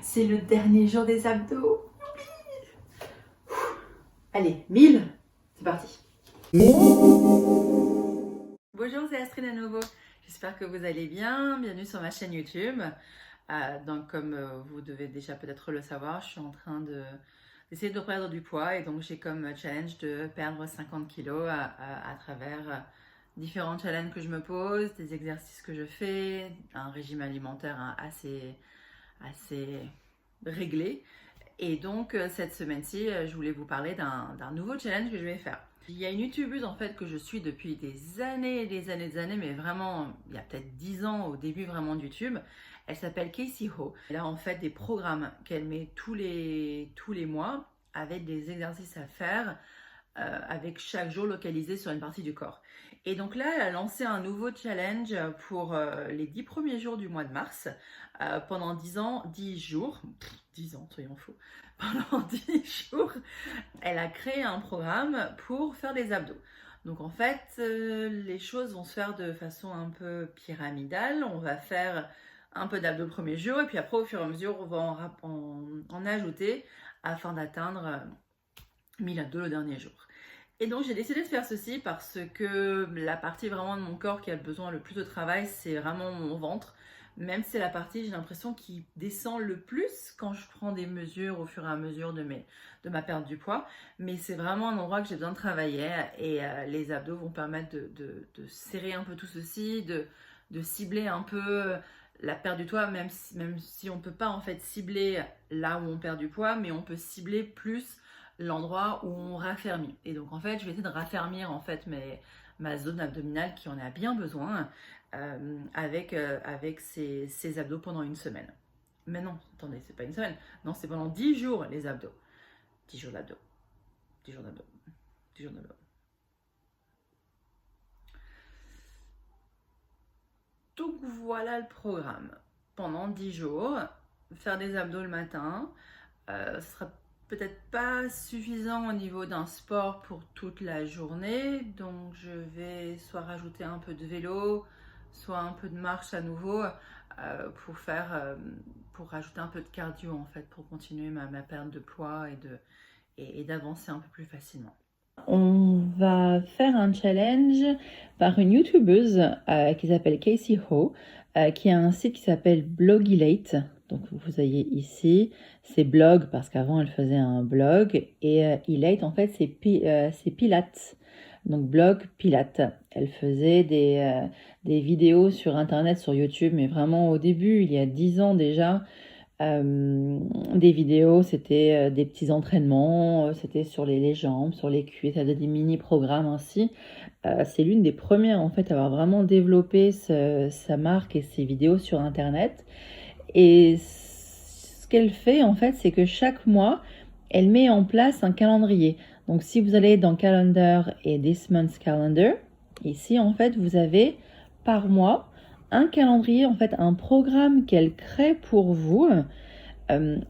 C'est le dernier jour des abdos. Allez, 1000, c'est parti. Bonjour, c'est Astrid à nouveau. J'espère que vous allez bien. Bienvenue sur ma chaîne YouTube. Donc, comme vous devez déjà peut-être le savoir, je suis en train d'essayer de perdre du poids et donc j'ai comme challenge de perdre 50 kilos à travers différents challenges que je me pose, des exercices que je fais, un régime alimentaire assez réglé. Et donc cette semaine-ci, je voulais vous parler d'un nouveau challenge que je vais faire. Il y a une youtubeuse en fait que je suis depuis des années et des années, mais vraiment il y a peut-être 10 ans au début vraiment de YouTube. Elle s'appelle Casey Ho. Elle a en fait des programmes qu'elle met tous les mois avec des exercices à faire avec chaque jour localisé sur une partie du corps. Et donc là, elle a lancé un nouveau challenge pour les 10 premiers jours du mois de mars, pendant 10 jours, 10 ans, soyons fous, pendant 10 jours, elle a créé un programme pour faire des abdos. Donc en fait, les choses vont se faire de façon un peu pyramidale. On va faire un peu d'abdos le premier jour et puis après, au fur et à mesure, on va en ajouter afin d'atteindre 1000 abdos le dernier jour. Et donc j'ai décidé de faire ceci parce que la partie vraiment de mon corps qui a besoin le plus de travail, c'est vraiment mon ventre. Même si c'est la partie, j'ai l'impression, qui descend le plus quand je prends des mesures au fur et à mesure de ma perte du poids. Mais c'est vraiment un endroit que j'ai besoin de travailler et les abdos vont permettre de serrer un peu tout ceci, de cibler un peu la perte du poids, même si on ne peut pas en fait cibler là où on perd du poids, mais on peut cibler plus l'endroit où on raffermit. Et donc en fait, je vais essayer de raffermir en fait ma zone abdominale qui en a bien besoin avec ces abdos pendant une semaine. Mais non, attendez, c'est pas une semaine. Non, c'est pendant 10 jours les abdos. 10 jours d'abdos. 10 jours d'abdos. 10 jours d'abdos. Donc voilà le programme. Pendant 10 jours, faire des abdos le matin. Ce sera peut-être pas suffisant au niveau d'un sport pour toute la journée, donc je vais soit rajouter un peu de vélo, soit un peu de marche à nouveau pour rajouter un peu de cardio en fait, pour continuer ma perte de poids et d'avancer un peu plus facilement. On va faire un challenge par une youtubeuse qui s'appelle Casey Ho, qui a un site qui s'appelle Blogilate. Donc vous voyez ici, c'est blog parce qu'avant elle faisait un blog et Elate en fait c'est Pilates. Donc blog Pilates. Elle faisait des vidéos sur internet, sur YouTube, mais vraiment au début, il y a 10 ans déjà. Des vidéos, c'était des petits entraînements, c'était sur les jambes, sur les cuisses, des mini-programmes ainsi. C'est l'une des premières en fait à avoir vraiment développé sa marque et ses vidéos sur internet. Et ce qu'elle fait en fait, c'est que chaque mois, elle met en place un calendrier. Donc si vous allez dans Calendar et This Month's Calendar, ici en fait vous avez par mois un calendrier, en fait un programme qu'elle crée pour vous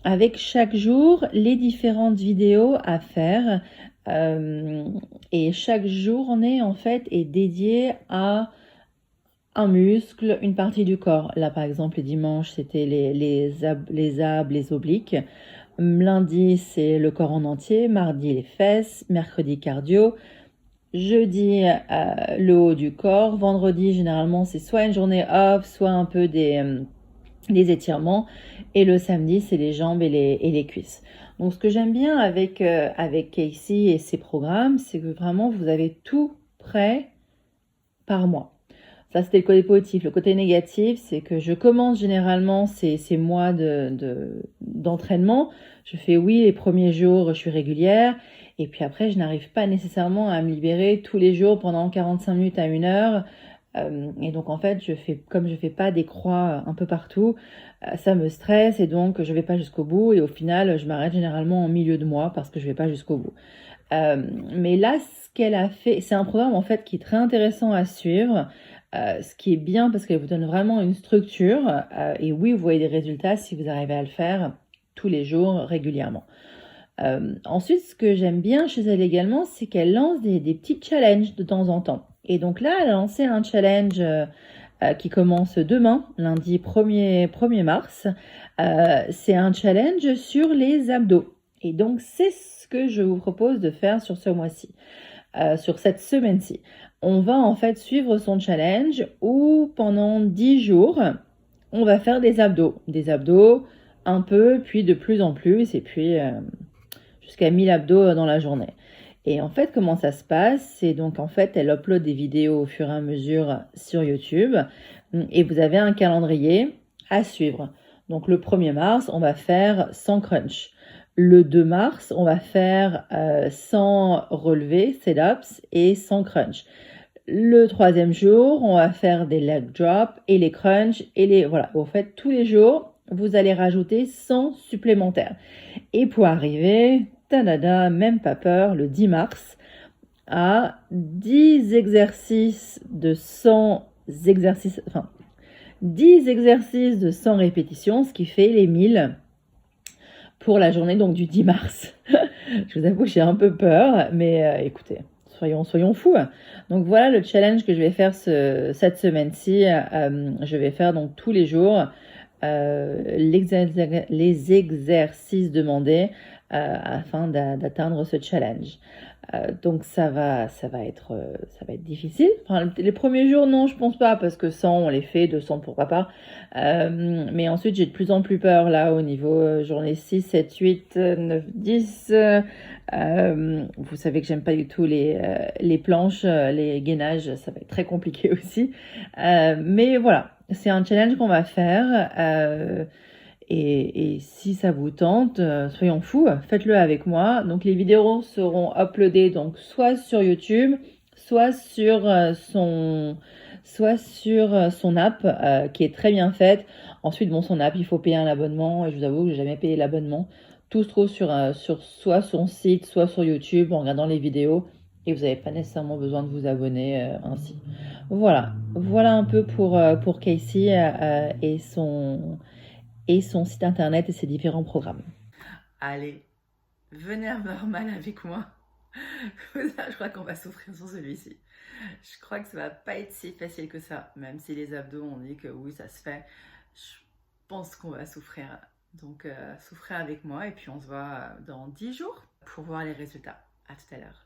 avec chaque jour les différentes vidéos à faire et chaque journée en fait est dédiée à un muscle, une partie du corps. Là, par exemple, le dimanche, c'était les abs, les obliques. Lundi, c'est le corps en entier. Mardi, les fesses. Mercredi, cardio. Jeudi, le haut du corps. Vendredi, généralement, c'est soit une journée off, soit un peu des étirements. Et le samedi, c'est les jambes et les cuisses. Donc, ce que j'aime bien avec Casey et ses programmes, c'est que vraiment, vous avez tout prêt par mois. Ça, c'était le côté positif. Le côté négatif, c'est que je commence généralement ces mois d'entraînement. Je fais oui, les premiers jours, je suis régulière. Et puis après, je n'arrive pas nécessairement à me libérer tous les jours pendant 45 minutes à 1 heure. Et donc, en fait, comme je fais pas des croix un peu partout, ça me stresse et donc je vais pas jusqu'au bout. Et au final, je m'arrête généralement en milieu de mois parce que je vais pas jusqu'au bout. Mais là, ce qu'elle a fait, c'est un programme en fait qui est très intéressant à suivre. Ce qui est bien parce qu'elle vous donne vraiment une structure et oui, vous voyez des résultats si vous arrivez à le faire tous les jours régulièrement. Ensuite, ce que j'aime bien chez elle également, c'est qu'elle lance des petits challenges de temps en temps. Et donc là, elle a lancé un challenge qui commence demain, lundi 1er mars. C'est un challenge sur les abdos. Et donc, c'est ce que je vous propose de faire sur ce mois-ci, sur cette semaine-ci. On va en fait suivre son challenge où pendant 10 jours, on va faire des abdos. Des abdos un peu, puis de plus en plus, et puis jusqu'à 1000 abdos dans la journée. Et en fait, comment ça se passe? C'est donc en fait, elle upload des vidéos au fur et à mesure sur YouTube et vous avez un calendrier à suivre. Donc le 1er mars, on va faire 100 crunch. Le 2 mars, on va faire 100 relevés, sit-ups et 100 crunch. Le 3e jour, on va faire des leg drops et les crunch et les... Voilà, en fait, tous les jours, vous allez rajouter 100 supplémentaires. Et pour arriver, même pas peur, le 10 mars, à 10 exercices de 100 exercices... Enfin, 10 exercices de 100 répétitions, ce qui fait les 1000 pour la journée donc du 10 mars. Je vous avoue que j'ai un peu peur, mais écoutez, soyons fous. Donc voilà le challenge que je vais faire cette semaine-ci. Je vais faire donc tous les jours les exercices demandés afin d'atteindre ce challenge. Donc ça va être difficile. Enfin, les premiers jours, non, je pense pas, parce que 100, on les fait, 200, pourquoi pas. Mais ensuite, j'ai de plus en plus peur, là, au niveau journée 6, 7, 8, 9, 10. Vous savez que j'aime pas du tout les planches, les gainages, ça va être très compliqué aussi. Mais voilà, c'est un challenge qu'on va faire. Et si ça vous tente, soyons fous, faites-le avec moi. Donc les vidéos seront uploadées donc soit sur YouTube, soit sur son app qui est très bien faite. Ensuite, bon, son app, il faut payer un abonnement et je vous avoue que j'ai jamais payé l'abonnement. Tout se trouve sur soit son site, soit sur YouTube en regardant les vidéos et vous n'avez pas nécessairement besoin de vous abonner ainsi. Voilà un peu pour Casey et son site internet et ses différents programmes. Allez, venez à normal avec moi. Je crois qu'on va souffrir sur celui-ci. Je crois que ça va pas être si facile que ça, même si les abdos, on dit que oui, ça se fait. Je pense qu'on va souffrir. Donc, souffrez avec moi et puis on se voit dans 10 jours pour voir les résultats. À tout à l'heure.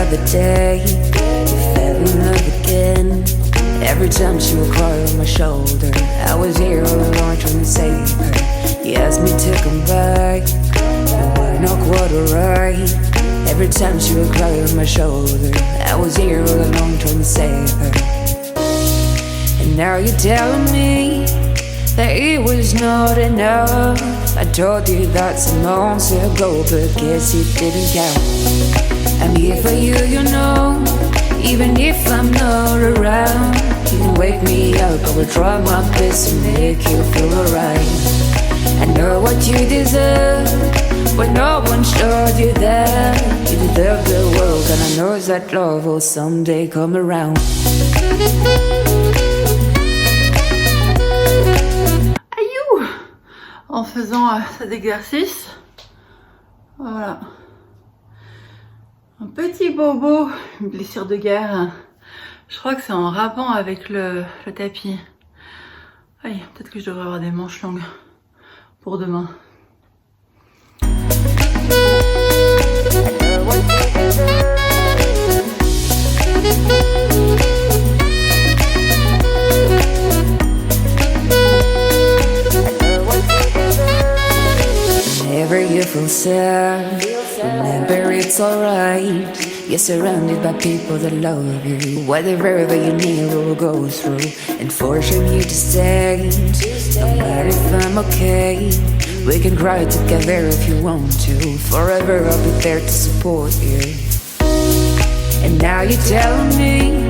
The day we fell in love again. Every time she would cry on my shoulder, I was here all alone trying to save her. You asked me to come back, but we're not quite alright. Every time she would cry on my shoulder, I was here all alone trying to save her. And now you're telling me that it was not enough. I told you that some months ago, but guess it didn't count. I'm here for you, you know, even if I'm not around. You can wake me up, I will try my best to make you feel alright. I know what you deserve, but no one showed you that. You deserve the world, and I know that love will someday come around. Aïe! En faisant cet exercice, voilà. Un petit bobo, une blessure de guerre. Je crois que c'est en rapport avec le tapis. Aïe, peut-être que je devrais avoir des manches longues pour demain. Whenever you feel sad, remember it's alright. You're surrounded by people that love you. Whatever you need will go through, and forcing you to stay. No matter if I'm okay, we can cry together if you want to. Forever I'll be there to support you. And now you're telling me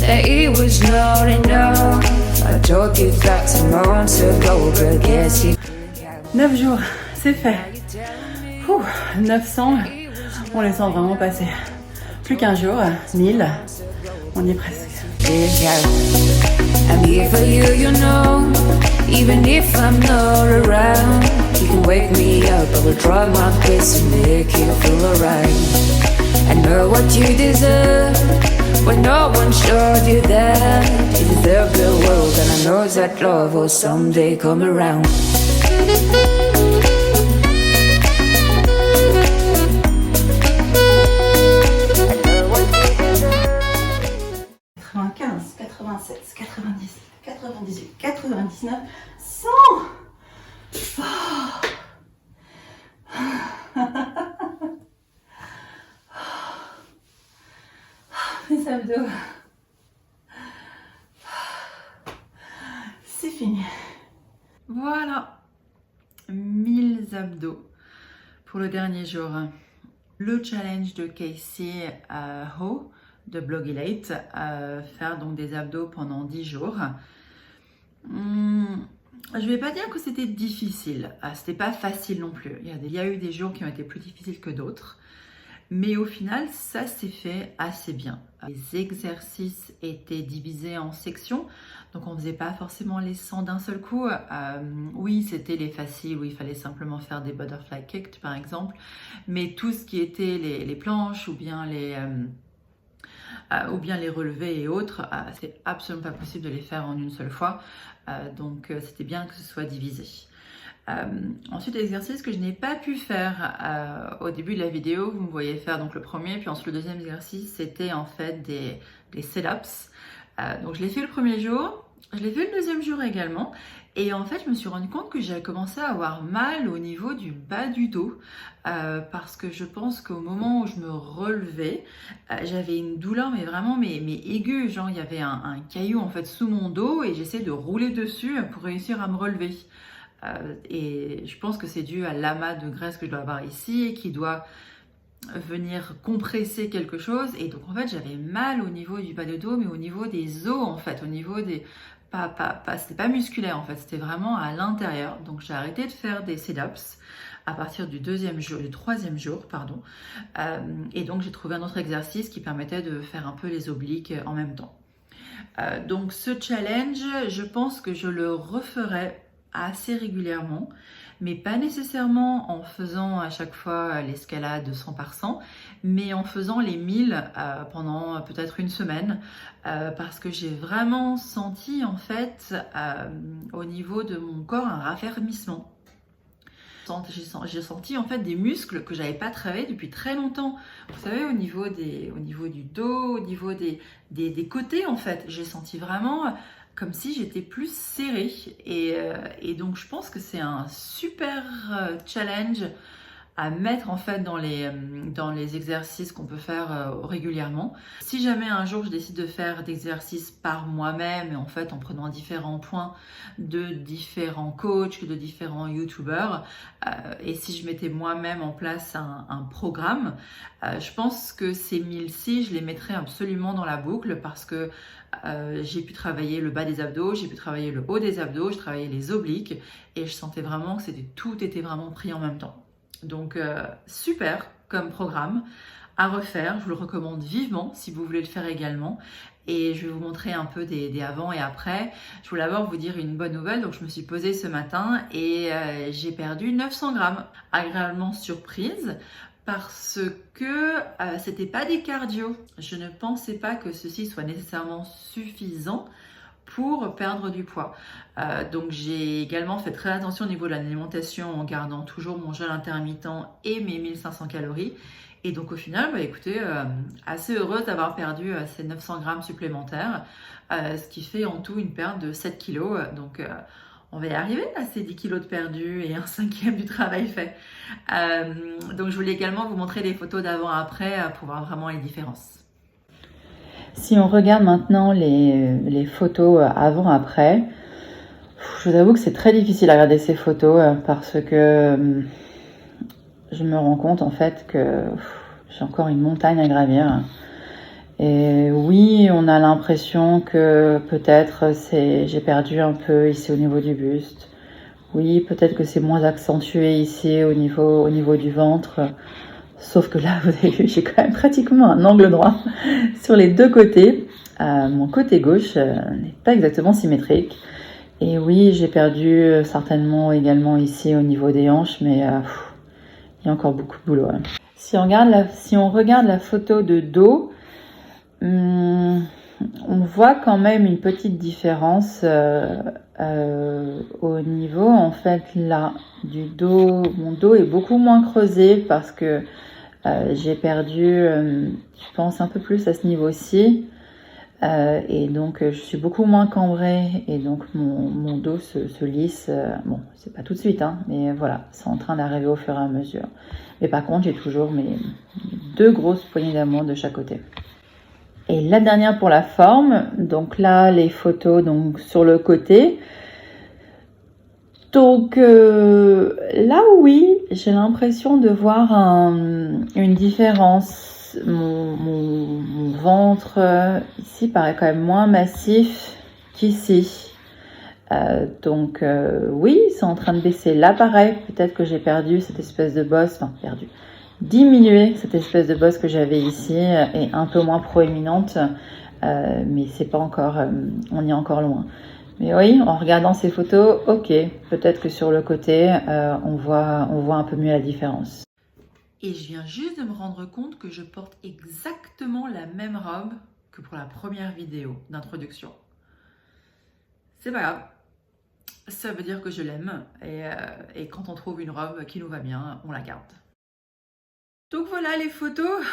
that it was not enough. I told you that some months ago, but guess you 9 jours, c'est fait. 900, on les sent vraiment passer. Plus qu'un jour, 1000, on y est presque. I'm here for you, you know. Even if I'm not around, you can wake me up. I will try my best to make you feel alright. I know what you deserve, when no one showed you that. You deserve the world, and I know that love will someday come around. 95, 96, 90, 98, 99, 100. Mes abdos. C'est fini. Voilà. 1000 abdos pour le dernier jour. Le challenge de Casey Ho de Blogilate, faire donc des abdos pendant 10 jours. Je vais pas dire que c'était difficile, c'était pas facile non plus. Il y a eu des jours qui ont été plus difficiles que d'autres, mais au final ça s'est fait assez bien. Les exercices étaient divisés en sections, donc on faisait pas forcément les 100 d'un seul coup. Oui, c'était les faciles où il fallait simplement faire des butterfly kicks par exemple, mais tout ce qui était les planches ou bien les relevés et autres, c'est absolument pas possible de les faire en une seule fois, donc c'était bien que ce soit divisé. Ensuite, l'exercice que je n'ai pas pu faire au début de la vidéo, vous me voyez faire donc le premier, puis ensuite le deuxième exercice, c'était en fait des sit-ups. Donc je l'ai fait le premier jour, je l'ai fait le deuxième jour également, et en fait je me suis rendu compte que j'avais commencé à avoir mal au niveau du bas du dos, parce que je pense qu'au moment où je me relevais, j'avais une douleur mais vraiment mais aiguë, genre il y avait un caillou en fait sous mon dos et j'essayais de rouler dessus pour réussir à me relever. Et je pense que c'est dû à l'amas de graisse que je dois avoir ici et qui doit venir compresser quelque chose, et donc en fait j'avais mal au niveau du bas de dos, mais au niveau des os en fait, au niveau des c'était pas musculaire en fait, c'était vraiment à l'intérieur. Donc j'ai arrêté de faire des sit-ups à partir du troisième jour, pardon, et donc j'ai trouvé un autre exercice qui permettait de faire un peu les obliques en même temps. Donc ce challenge, je pense que je le referai assez régulièrement, mais pas nécessairement en faisant à chaque fois l'escalade 100 par 100, mais en faisant les 1000 pendant peut-être une semaine, parce que j'ai vraiment senti en fait au niveau de mon corps un raffermissement. J'ai senti en fait des muscles que j'avais pas travaillé depuis très longtemps. Vous savez, au niveau du dos, au niveau des côtés en fait, j'ai senti vraiment comme si j'étais plus serrée, et donc je pense que c'est un super challenge à mettre en fait dans les exercices qu'on peut faire régulièrement. Si jamais un jour je décide de faire d'exercices par moi-même, et en fait en prenant différents points de différents coachs, de différents youtubeurs, et si je mettais moi-même en place un programme, je pense que ces 1000-ci, je les mettrais absolument dans la boucle, parce que j'ai pu travailler le bas des abdos, j'ai pu travailler le haut des abdos, je travaillais les obliques, et je sentais vraiment que tout était vraiment pris en même temps. Donc super comme programme à refaire, je vous le recommande vivement si vous voulez le faire également, et je vais vous montrer un peu des avant et après. Je voulais d'abord vous dire une bonne nouvelle. Donc je me suis pesée ce matin et j'ai perdu 900 grammes, agréablement surprise, parce que c'était pas des cardio. Je ne pensais pas que ceci soit nécessairement suffisant pour perdre du poids. Donc j'ai également fait très attention au niveau de l'alimentation en gardant toujours mon jeûne intermittent et mes 1500 calories. Et donc au final, écoutez, assez heureuse d'avoir perdu ces 900 grammes supplémentaires, ce qui fait en tout une perte de 7 kilos. Donc on va y arriver à ces 10 kilos de perdu et un cinquième du travail fait. Donc je voulais également vous montrer des photos d'avant-après pour voir vraiment les différences. Si on regarde maintenant les photos avant-après, je vous avoue que c'est très difficile à regarder ces photos parce que je me rends compte en fait que j'ai encore une montagne à gravir. Et oui, on a l'impression que peut-être j'ai perdu un peu ici au niveau du buste. Oui, peut-être que c'est moins accentué ici au niveau du ventre. Sauf que là, vous avez vu, j'ai quand même pratiquement un angle droit sur les deux côtés. Mon côté gauche n'est pas exactement symétrique. Et oui, j'ai perdu certainement également ici au niveau des hanches, mais il y a encore beaucoup de boulot. Hein. Si on regarde la photo de dos, on voit quand même une petite différence au niveau en fait là du dos. Mon dos est beaucoup moins creusé parce que j'ai perdu, je pense, un peu plus à ce niveau-ci. Et donc je suis beaucoup moins cambrée et donc mon dos se lisse. Bon, c'est pas tout de suite, hein, mais voilà, c'est en train d'arriver au fur et à mesure. Mais par contre, j'ai toujours mes 2 grosses poignées d'amour de chaque côté. Et la dernière pour la forme, donc là les photos donc sur le côté. Donc là oui, j'ai l'impression de voir une différence. Mon ventre ici paraît quand même moins massif qu'ici. Donc oui, c'est en train de baisser. Là pareil, peut-être que j'ai perdu cette espèce de bosse, diminué cette espèce de bosse que j'avais ici et un peu moins proéminente. Mais c'est pas encore, on y est encore loin. Mais oui, en regardant ces photos, ok, peut-être que sur le côté, on voit un peu mieux la différence. Et je viens juste de me rendre compte que je porte exactement la même robe que pour la première vidéo d'introduction. C'est pas grave, ça veut dire que je l'aime et quand on trouve une robe qui nous va bien, on la garde. Donc voilà les photos.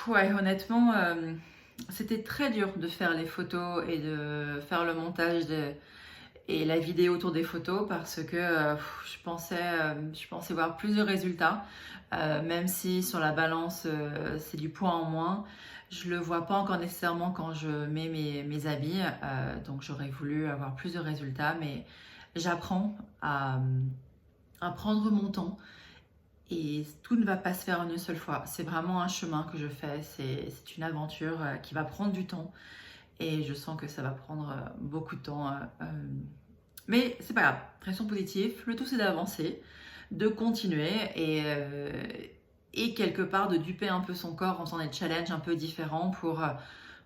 Ouais, honnêtement, c'était très dur de faire les photos et de faire le montage et la vidéo autour des photos parce que je pensais voir plus de résultats, même si sur la balance c'est du poids en moins. Je le vois pas encore nécessairement quand je mets mes habits, donc j'aurais voulu avoir plus de résultats, mais j'apprends à prendre mon temps et tout ne va pas se faire en une seule fois. C'est vraiment un chemin que je fais, c'est une aventure qui va prendre du temps et je sens que ça va prendre beaucoup de temps. Mais c'est pas grave, pression positive, le tout c'est d'avancer, de continuer et quelque part de duper un peu son corps en faisant des challenges un peu différents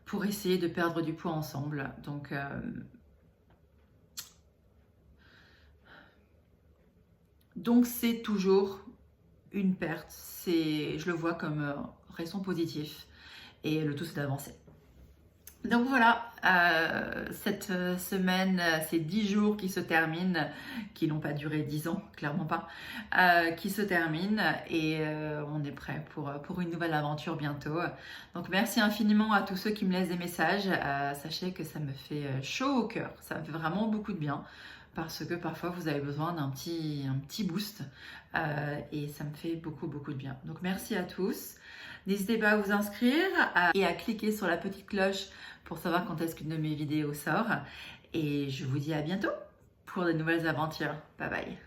pour essayer de perdre du poids ensemble. Donc c'est toujours une perte, je le vois comme pression positive et le tout c'est d'avancer. Donc voilà, cette semaine, ces 10 jours qui se terminent, qui n'ont pas duré 10 ans, clairement pas, qui se terminent et on est prêt pour une nouvelle aventure bientôt. Donc merci infiniment à tous ceux qui me laissent des messages. Sachez que ça me fait chaud au cœur, ça me fait vraiment beaucoup de bien parce que parfois vous avez besoin d'un petit boost et ça me fait beaucoup de bien. Donc merci à tous. N'hésitez pas à vous inscrire et à cliquer sur la petite cloche pour savoir quand est-ce qu'une de mes vidéos sort. Et je vous dis à bientôt pour de nouvelles aventures. Bye bye.